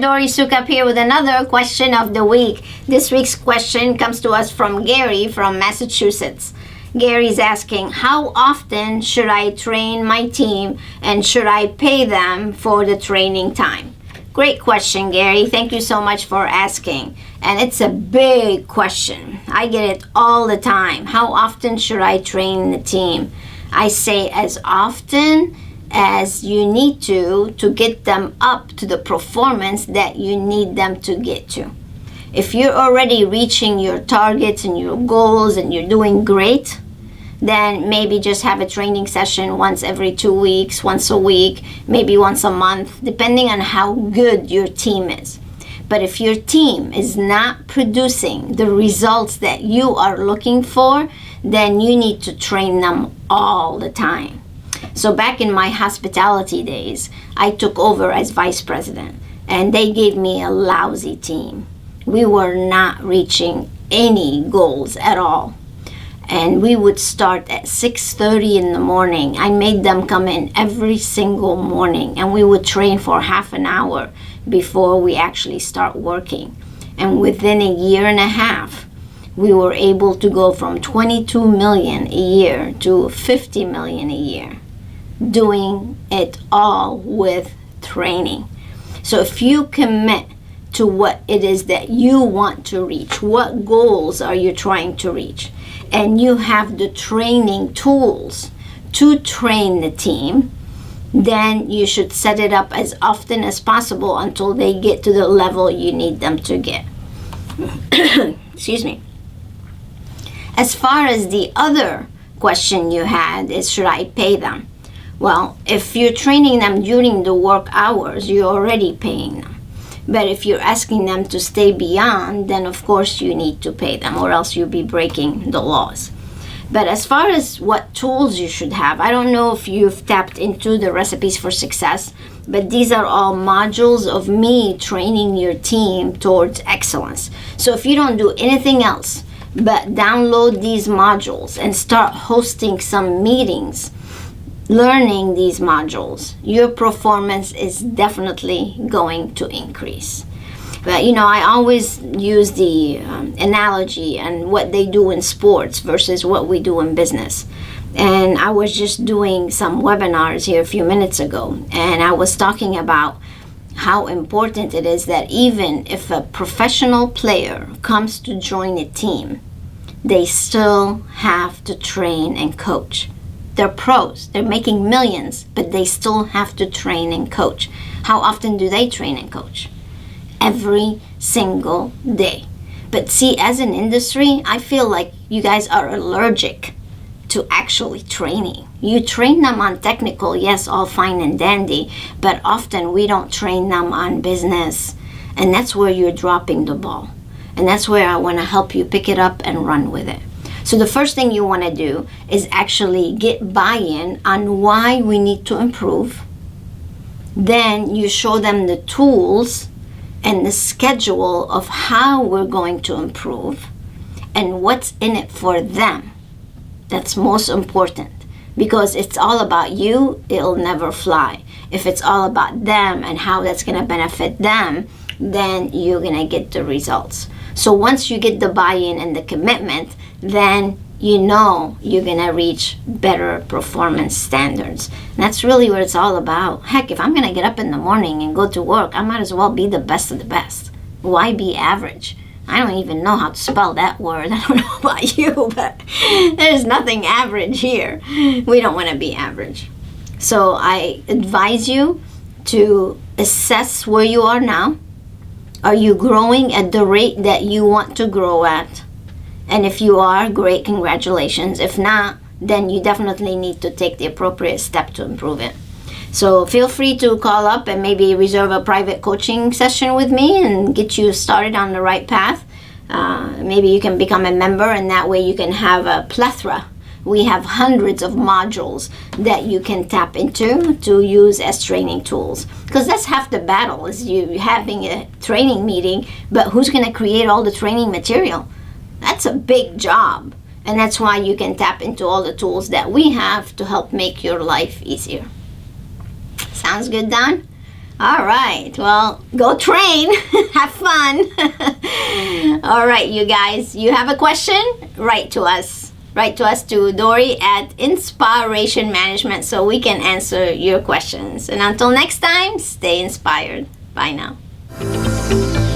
there, Dori Soukup here with another question of the week. This week's question comes to us from Gary from Massachusetts. Gary's asking, how often should I train my team and should I pay them for the training time? Great question, Gary. Thank you so much for asking. And it's a big question. I get it all the time. How often should I train the team? I say as often as you need to get them up to the performance that you need them to get to. If you're already reaching your targets and your goals and you're doing great, then maybe just have a training session once every 2 weeks, once a week, maybe once a month, depending on how good your team is. But if your team is not producing the results that you are looking for, then you need to train them all the time. So back in my hospitality days, I took over as vice president and they gave me a lousy team. We were not reaching any goals at all. And we would start at 6:30 in the morning. I made them come in every single morning and we would train for half an hour before we actually start working. And within a year and a half, we were able to go from 22 million a year to 50 million a year, doing it all with training. So if you commit to what it is that you want to reach, what goals are you trying to reach, and you have the training tools to train the team, then you should set it up as often as possible until they get to the level you need them to get. Excuse me. As far as the other question you had is, should I pay them? Well, if you're training them during the work hours, you're already paying them. But if you're asking them to stay beyond, then of course you need to pay them, or else you'll be breaking the laws. But as far as what tools you should have, I don't know if you've tapped into the Recipes for Success, but these are all modules of me training your team towards excellence. So if you don't do anything else but download these modules and start hosting some meetings, learning these modules, your performance is definitely going to increase. But I always use the analogy and what they do in sports versus what we do in business. And I was just doing some webinars here a few minutes ago, and I was talking about how important it is that even if a professional player comes to join a team, they still have to train and coach. They're pros, they're making millions, but they still have to train and coach. How often do they train and coach? Every single day. But see, as an industry, I feel like you guys are allergic to actually training. You train them on technical, yes, all fine and dandy, but often we don't train them on business. And that's where you're dropping the ball. And that's where I want to help you pick it up and run with it. So the first thing you want to do is actually get buy-in on why we need to improve. Then you show them the tools and the schedule of how we're going to improve and what's in it for them. That's most important, because it's all about you, it'll never fly. If it's all about them and how that's going to benefit them, then you're going to get the results. So once you get the buy-in and the commitment, then you're going to reach better performance standards. And that's really what it's all about. Heck, if I'm going to get up in the morning and go to work, I might as well be the best of the best. Why be average? I don't even know how to spell that word. I don't know about you, but there's nothing average here. We don't want to be average. So I advise you to assess where you are now. Are you growing at the rate that you want to grow at? And if you are, great, congratulations. If not, then you definitely need to take the appropriate step to improve it. So feel free to call up and maybe reserve a private coaching session with me and get you started on the right path. Maybe you can become a member, and that way you can have a plethora. We have hundreds of modules that you can tap into to use as training tools. Because that's half the battle, is you having a training meeting, but who's going to create all the training material? That's a big job. And that's why you can tap into all the tools that we have to help make your life easier. Sounds good, Don? All right. Well, go train. Have fun. All right, you guys. You have a question? Write to us. Write to us to Dori at Inspiration Management so we can answer your questions. And until next time, stay inspired. Bye now.